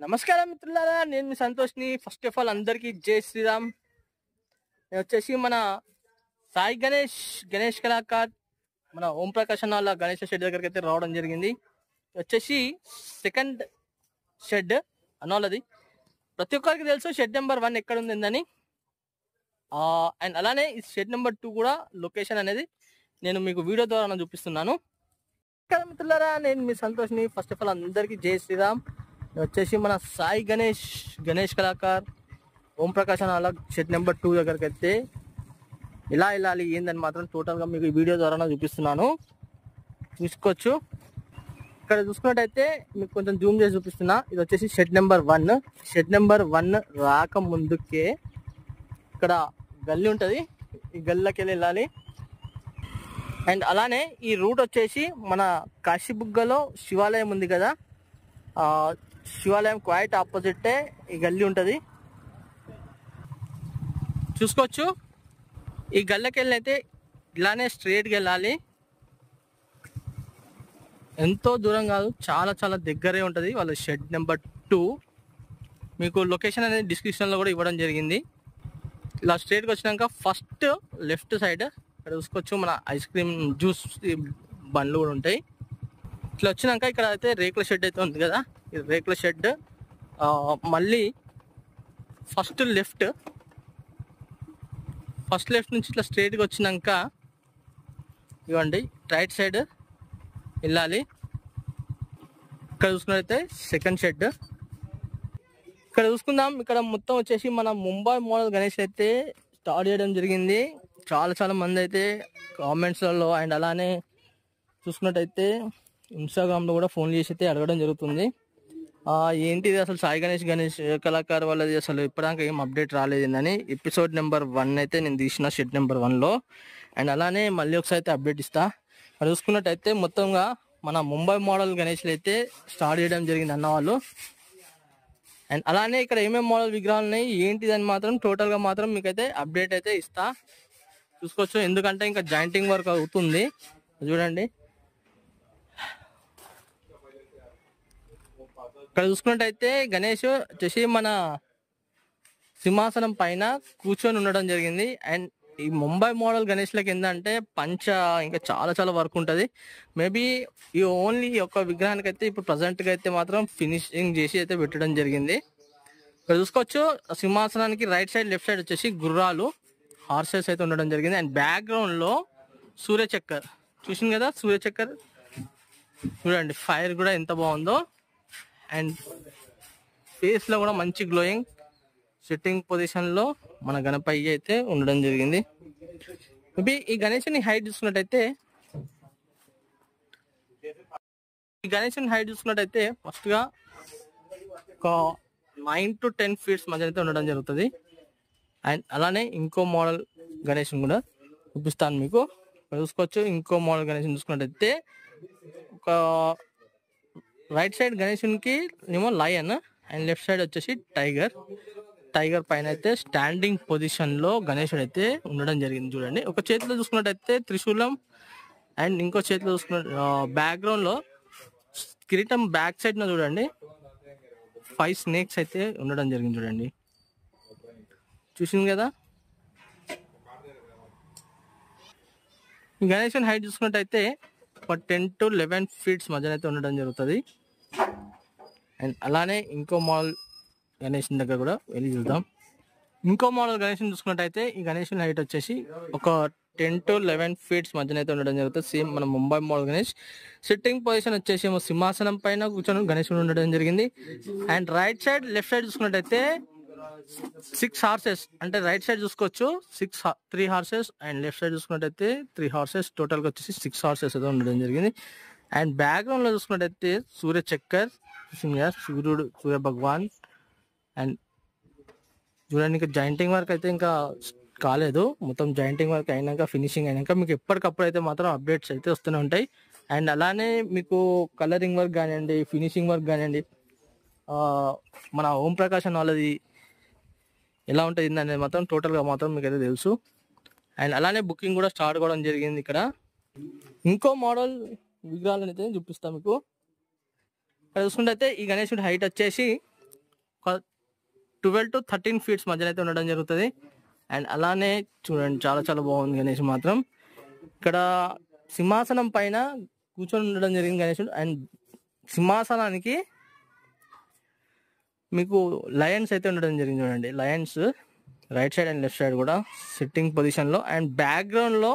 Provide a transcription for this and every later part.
నమస్కారం మిత్రులారా, నేను మీ సంతోష్ని. ఫస్ట్ ఆఫ్ ఆల్ అందరికీ జై శ్రీరామ్. నేను వచ్చేసి మన సాయి గణేష్ కళాకార్ మన ఓం ప్రకాష్ అన్న వాళ్ళ గణేష్ షెడ్ దగ్గరికి అయితే రావడం జరిగింది. వచ్చేసి సెకండ్ షెడ్ అన్నోళ్ళది. ప్రతి ఒక్కరికి తెలుసు షెడ్ నెంబర్ 1 ఎక్కడ ఉందని. అండ్ అలానే ఈ షెడ్ నెంబర్ 2 కూడా లొకేషన్ అనేది నేను మీకు వీడియో ద్వారా చూపిస్తున్నాను. మిత్రులారా, నేను మీ సంతోష్ని. ఫస్ట్ ఆఫ్ ఆల్ అందరికీ జై శ్రీరామ్. వచ్చేసి మన సాయి గణేష్ కళాకార్ ఓం ప్రకాష్ అన్న షెడ్ నెంబర్ 2 దగ్గరికి అయితే ఎలా వెళ్ళాలి ఏందని మాత్రం టోటల్గా మీకు ఈ వీడియో ద్వారా చూపిస్తున్నాను. చూసుకోవచ్చు. ఇక్కడ చూసుకున్నట్టయితే మీకు కొంచెం జూమ్ చేసి చూపిస్తున్నా. ఇది వచ్చేసి షెడ్ నెంబర్ 1. షెడ్ నెంబర్ 1 రాక ముందుకే ఇక్కడ గల్లీ ఉంటుంది. ఈ గల్లీలోకి వెళ్ళాలి. అండ్ అలానే ఈ రూట్ వచ్చేసి మన కాశీబుగ్గలో శివాలయం ఉంది కదా, శివాలయం క్వైట్ ఆపోజిటే ఈ గల్లీ ఉంటుంది. చూసుకోవచ్చు. ఈ గల్లీకి వెళ్ళినైతే ఇలానే స్ట్రైట్గా వెళ్ళాలి. ఎంతో దూరం కాదు, చాలా చాలా దగ్గరే ఉంటుంది వాళ్ళ షెడ్ నెంబర్ 2. మీకు లొకేషన్ అనేది డిస్క్రిప్షన్లో కూడా ఇవ్వడం జరిగింది. ఇలా స్ట్రైట్గా వచ్చినాక ఫస్ట్ లెఫ్ట్ సైడ్ ఇక్కడ చూసుకోవచ్చు మన ఐస్ క్రీమ్ జ్యూస్ బండ్లు కూడా ఉంటాయి. ఇట్లా వచ్చినాక ఇక్కడ అయితే రేకుల షెడ్ అయితే ఉంది కదా, ఇది రేకుల షెడ్. మళ్ళీ ఫస్ట్ లెఫ్ట్ నుంచి ఇట్లా స్ట్రైట్గా వచ్చినాక ఇవ్వండి రైట్ సైడ్ వెళ్ళాలి. ఇక్కడ చూసుకున్నట్లయితే సెకండ్ షెడ్. ఇక్కడ చూసుకుందాం. ఇక్కడ మొత్తం వచ్చేసి మన ముంబై మోడల్ గణేష్ అయితే స్టార్ట్ చేయడం జరిగింది. చాలా మంది అయితే కామెంట్స్లలో అండ్ అలానే చూసుకున్నట్టయితే ఇన్స్టాగ్రామ్లో కూడా ఫోన్ చేసి అయితే అడగడం జరుగుతుంది. ఏంటిది అసలు సాయి గణేష్ కళాకారు వాళ్ళది అసలు ఇప్పటిదాకా ఏం అప్డేట్ రాలేదని. ఎపిసోడ్ నెంబర్ 1 అయితే నేను తీసిన షెడ్ నెంబర్ 1లో. అండ్ అలానే మళ్ళీ ఒకసారి అయితే అప్డేట్ ఇస్తా. అది చూసుకున్నట్టయితే మొత్తంగా మన ముంబై మోడల్ గణేష్లు అయితే స్టార్ట్ చేయడం జరిగింది అన్న వాళ్ళు. అండ్ అలానే ఇక్కడ ఏమేమి మోడల్ విగ్రహాలు ఉన్నాయి ఏంటిదని మాత్రం టోటల్గా మాత్రం మీకైతే అప్డేట్ అయితే ఇస్తా. చూసుకోవచ్చు. ఎందుకంటే ఇంకా జాయింటింగ్ వర్క్ అవుతుంది. చూడండి. ఇక్కడ చూసుకున్నట్టయితే గణేష్ వచ్చేసి మన సింహాసనం పైన కూర్చొని ఉండడం జరిగింది. అండ్ ఈ ముంబై మోడల్ గణేష్లకి ఏంటంటే పంచ ఇంకా చాలా వర్క్ ఉంటుంది. మేబీ ఈ ఓన్లీ ఒక విగ్రహానికి అయితే ఇప్పుడు ప్రజెంట్గా అయితే మాత్రం ఫినిషింగ్ చేసి అయితే పెట్టడం జరిగింది. ఇక్కడ చూసుకోవచ్చు. సింహాసనానికి రైట్ సైడ్ లెఫ్ట్ సైడ్ వచ్చేసి గుర్రాలు హార్సెస్ అయితే ఉండడం జరిగింది. అండ్ బ్యాక్గ్రౌండ్లో సూర్యచక్కర్ చూసింది కదా, సూర్యచక్కర్ చూడండి. ఫైర్ కూడా ఎంత బాగుందో. అండ్ ఫేస్లో కూడా మంచి గ్లోయింగ్ సిట్టింగ్ పొజిషన్లో మన గణపయ్య అయితే ఉండడం జరిగింది. మేబీ ఈ గణేశుని హైట్ చూసుకున్నట్టయితే ఫస్ట్గా ఒక 9 to 10 feet మధ్య అయితే ఉండడం జరుగుతుంది. అండ్ అలానే ఇంకో మోడల్ గణేశం కూడా చూపిస్తాను మీకు. చూసుకోవచ్చు. ఇంకో మోడల్ గణేశం చూసుకున్నట్టయితే ఒక రైట్ సైడ్ గణేశునికి ఏమో లయన్ అండ్ లెఫ్ట్ సైడ్ వచ్చేసి టైగర్ పైన అయితే స్టాండింగ్ పొజిషన్లో గణేశుడు అయితే ఉండడం జరిగింది. చూడండి. ఒక చేతిలో చూసుకున్నట్టయితే త్రిశూలం అండ్ ఇంకో చేతిలో చూసుకున్న బ్యాక్గ్రౌండ్లో కిరీటం బ్యాక్ సైడ్న చూడండి 5 snakes అయితే ఉండడం జరిగింది. చూడండి. చూసింది కదా. గణేశుని హైట్ చూసుకున్నట్టయితే ఒక 10 to 11 feet మధ్యన అయితే ఉండడం జరుగుతుంది. అండ్ అలానే ఇంకో మోడల్ గణేశుని దగ్గర కూడా వెళ్ళి చూద్దాం. ఇంకో మోడల్ గణేశుని చూసుకున్నట్టయితే ఈ గణేశుని హైట్ వచ్చేసి ఒక 10 to 11 feet మధ్యన అయితే ఉండడం జరుగుతుంది. సేమ్ మన Mumbai model Ganesh sitting position వచ్చేసి ఏమో సింహాసనం పైన కూర్చొని గణేశుడు ఉండడం జరిగింది. And right side left side చూసుకున్నట్టయితే 6 horses అంటే రైట్ సైడ్ చూసుకోవచ్చు 3 horses అండ్ లెఫ్ట్ సైడ్ చూసుకున్నట్టయితే 3 horses. టోటల్గా వచ్చేసి 6 horses అయితే ఉండడం జరిగింది. అండ్ బ్యాక్గ్రౌండ్లో చూసుకున్నట్టయితే సూర్యచక్కర్ సూర్య భగవాన్. అండ్ చూడండి. ఇంకా జాయింటింగ్ వర్క్ అయితే ఇంకా కాలేదు. మొత్తం జాయింటింగ్ వర్క్ అయినాక ఫినిషింగ్ అయినాక మీకు ఎప్పటికప్పుడు అయితే మాత్రం అప్డేట్స్ అయితే వస్తూనే ఉంటాయి. అండ్ అలానే మీకు కలరింగ్ వర్క్ కానివ్వండి, ఫినిషింగ్ వర్క్ కానివ్వండి, మన ఓం ప్రకాష్ అన్న వాళ్ళది ఎలా ఉంటుంది అనేది మాత్రం టోటల్గా మాత్రం మీకు అయితే తెలుసు. అండ్ అలానే బుకింగ్ కూడా స్టార్ట్ కావడం జరిగింది. ఇక్కడ ఇంకో మోడల్ విగ్రహాలను అయితే చూపిస్తాను మీకు. ఇక్కడ చూసుకుంటే ఈ గణేశుడి హైట్ వచ్చేసి ఒక 12 to 13 ఫీట్స్ మధ్యన అయితే ఉండడం జరుగుతుంది. అండ్ అలానే చూడండి చాలా చాలా బాగుంది గణేష్ మాత్రం. ఇక్కడ సింహాసనం పైన కూర్చొని ఉండడం జరిగింది గణేశుడు. అండ్ సింహాసనానికి మీకు లయన్స్ అయితే ఉండడం జరిగింది చూడండి. Lions right side and left side కూడా సిట్టింగ్ పొజిషన్లో. అండ్ బ్యాక్గ్రౌండ్లో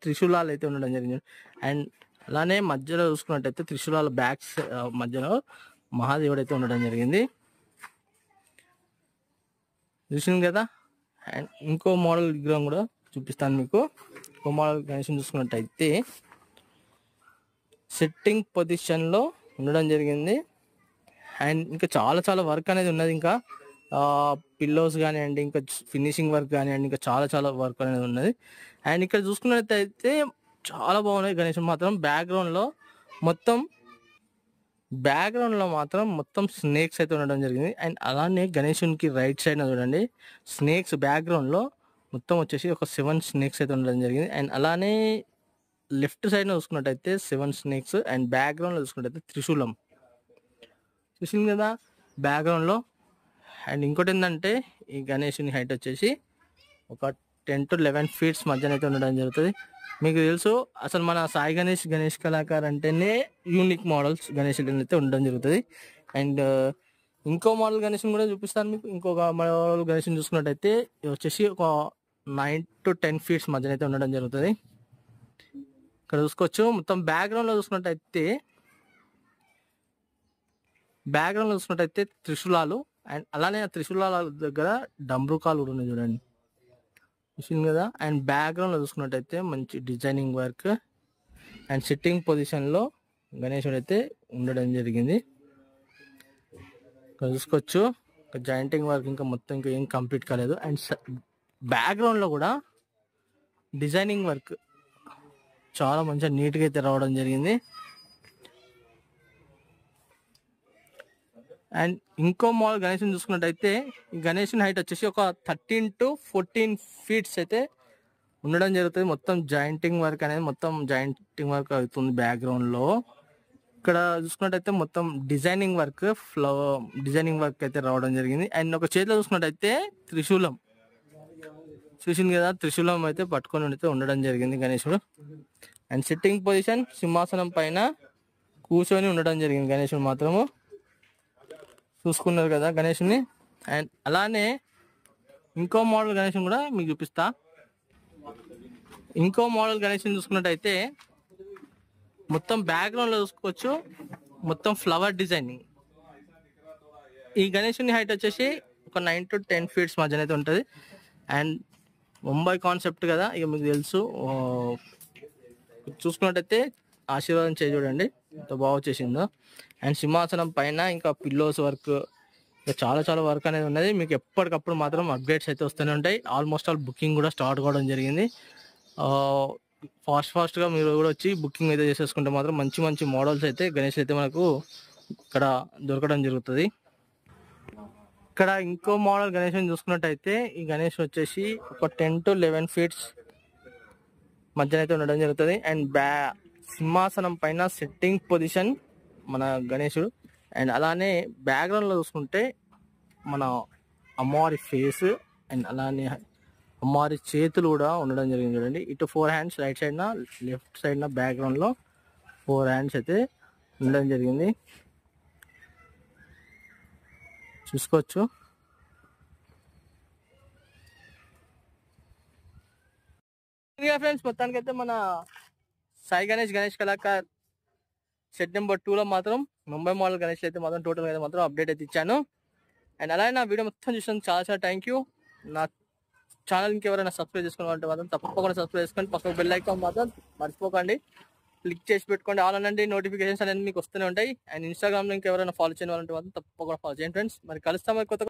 త్రిశూలాలు అయితే ఉండడం జరిగింది. అండ్ అలానే మధ్యలో చూసుకున్నట్టయితే త్రిశూలాల బ్యాక్స్ మధ్యలో మహాదేవుడు అయితే ఉండడం జరిగింది, చూసింది కదా. అండ్ ఇంకో మోడల్ విగ్రహం కూడా చూపిస్తాను మీకు. ఇంకో మోడల్ గణేశుని చూసుకున్నట్టయితే సిట్టింగ్ పొజిషన్లో ఉండడం జరిగింది. అండ్ ఇంకా చాలా చాలా వర్క్ అనేది ఉన్నది. ఇంకా పిల్లోస్ కానివ్వండి, ఇంకా ఫినిషింగ్ వర్క్ కానివ్వండి, ఇంకా చాలా చాలా వర్క్ అనేది ఉన్నది. అండ్ ఇక్కడ చూసుకున్నట్టయితే చాలా బాగున్నాయి గణేశుడు మాత్రం. బ్యాక్గ్రౌండ్లో మొత్తం స్నేక్స్ అయితే ఉండడం జరిగింది. అండ్ అలానే గణేశునికి రైట్ సైడ్ చూడండి స్నేక్స్, బ్యాక్గ్రౌండ్లో మొత్తం వచ్చేసి ఒక 7 స్నేక్స్ అయితే ఉండడం జరిగింది. అండ్ అలానే లెఫ్ట్ సైడ్ చూసుకున్నట్టయితే 7 స్నేక్స్. అండ్ బ్యాక్గ్రౌండ్లో చూసుకున్నట్టయితే త్రిశూలం, చూసింది కదా బ్యాక్గ్రౌండ్లో. అండ్ ఇంకోటి ఏంటంటే ఈ గణేశుని హైట్ వచ్చేసి ఒక 10 to 11 ఫీట్స్ మధ్యన అయితే ఉండడం జరుగుతుంది. మీకు తెలుసు అసలు మన సాయి గణేష్ కళాకార్ అంటేనే యూనిక్ మోడల్స్ గణేశులు అయితే ఉండడం జరుగుతుంది. అండ్ ఇంకో మోడల్ గణేశుని కూడా చూపిస్తాను మీకు. ఇంకొక మోడల్ గణేశుని చూసుకున్నట్టయితే ఇది వచ్చేసి ఒక 9 to 10 ఫీట్స్ మధ్యన అయితే ఉండడం జరుగుతుంది. ఇక్కడ చూసుకోవచ్చు. మొత్తం బ్యాక్గ్రౌండ్లో చూసుకున్నట్టయితే త్రిశూలాలు. అండ్ అలానే ఆ త్రిశూలాల దగ్గర డంబ్రుకాలు కూడా ఉన్నాయి చూడండి, చూసింది కదా. అండ్ బ్యాక్గ్రౌండ్లో చూసుకున్నట్టయితే మంచి డిజైనింగ్ వర్క్ అండ్ సిట్టింగ్ పొజిషన్లో గణేశుడు అయితే ఉండడం జరిగింది. ఇక్కడ చూసుకోవచ్చు. జాయింటింగ్ వర్క్ ఇంకా మొత్తం ఇంకా ఏం కంప్లీట్ కాలేదు. అండ్ బ్యాక్గ్రౌండ్లో కూడా డిజైనింగ్ వర్క్ చాలా మంచిగా నీట్గా అయితే రావడం జరిగింది. అండ్ ఇంకో మోడల్ గణేశుని చూసుకున్నట్టయితే ఈ గణేశుని హైట్ వచ్చేసి ఒక 13 to 14 ఫీట్స్ అయితే ఉండడం జరుగుతుంది. మొత్తం జాయింటింగ్ వర్క్ అవుతుంది బ్యాక్గ్రౌండ్లో. ఇక్కడ చూసుకున్నట్టయితే మొత్తం డిజైనింగ్ వర్క్ అయితే రావడం జరిగింది. అండ్ ఒక చేతిలో చూసుకున్నట్టయితే త్రిశూలం, చూసింది కదా త్రిశూలం అయితే పట్టుకొని అయితే ఉండడం జరిగింది గణేశుడు. అండ్ సిట్టింగ్ పొజిషన్ సింహాసనం పైన కూర్చొని ఉండడం జరిగింది గణేశుడు మాత్రము, చూసుకున్నారు కదా గణేశుని. అండ్ అలానే ఇంకో మోడల్ గణేశుని కూడా మీకు చూపిస్తా. ఇంకో మోడల్ గణేశుని చూసుకున్నట్టయితే మొత్తం బ్యాక్గ్రౌండ్లో చూసుకోవచ్చు, మొత్తం ఫ్లవర్ డిజైనింగ్. ఈ గణేశుని హైట్ వచ్చేసి ఒక 9 to 10 ఫీట్స్ మధ్యన అయితే ఉంటుంది. అండ్ ముంబై కాన్సెప్ట్ కదా ఇక మీకు తెలుసు. చూసుకున్నట్టయితే ఆశీర్వాదం చేయి చూడండి ఎంత బాగా వచ్చేసిందో. అండ్ సింహాసనం పైన ఇంకా పిల్లోస్ వర్క్, ఇంకా చాలా చాలా వర్క్ అనేది ఉన్నది. మీకు ఎప్పటికప్పుడు మాత్రం అప్డేట్స్ అయితే వస్తూనే ఉంటాయి. ఆల్మోస్ట్ ఆల్ బుకింగ్ కూడా స్టార్ట్ కావడం జరిగింది. ఫాస్ట్గా మీరు కూడా వచ్చి బుకింగ్ అయితే చేసేసుకుంటే మాత్రం మంచి మంచి మోడల్స్ అయితే గణేష్ అయితే మనకు ఇక్కడ దొరకడం జరుగుతుంది. ఇక్కడ ఇంకో మోడల్ గణేష్ చూసుకున్నట్టయితే ఈ గణేష్ వచ్చేసి ఒక 10 to 11 ఫీట్స్ మధ్యన అయితే ఉండడం జరుగుతుంది. అండ్ సింహాసనం పైన సిట్టింగ్ పొజిషన్ మన గణేశుడు. అండ్ అలానే బ్యాక్గ్రౌండ్లో చూసుకుంటే మన అమ్మవారి ఫేస్ అండ్ అలానే అమ్మవారి చేతులు కూడా ఉండడం జరిగింది చూడండి. ఇటు 4 హ్యాండ్స్ రైట్ సైడ్న, లెఫ్ట్ సైడ్న బ్యాక్గ్రౌండ్లో 4 హ్యాండ్స్ అయితే ఉండడం జరిగింది, చూసుకోవచ్చు. ఫ్రెండ్స్ మొత్తానికి అయితే మన సాయి గణేష్ కళాకార్ సెట్ నెంబర్ 2లో మాత్రం ముంబై మోడల్ గణేష్ అయితే మాత్రం టోటల్ అయితే మాత్రం అప్డేట్ అయితే ఇచ్చాను. అండ్ అలాగే నా వీడియో మొత్తం చూసినందుకు చాలా చాలా థ్యాంక్ యూ. నా ఛానల్ ఇంకెవరైనా సబ్స్క్రైబ్ చేసుకోవాలంటే మాత్రం తప్పకుండా సబ్స్క్రైబ్ చేసుకోండి. పక్కన బెల్ ఐకాన్ మాత్రం మర్చిపోకండి, క్లిక్ చేసి పెట్టుకోండి. ఆల్ అనండి, నోటిఫికేషన్స్ అనేది మీకు వస్తూనే ఉంటాయి. అండ్ ఇన్స్టాగ్రామ్లో ఇంకెవరైనా ఫాలో చేయవాలంటే మాత్రం తప్పకుండా ఫాలో చేయండి ఫ్రెండ్స్. మరి కలుస్తాం కొత్త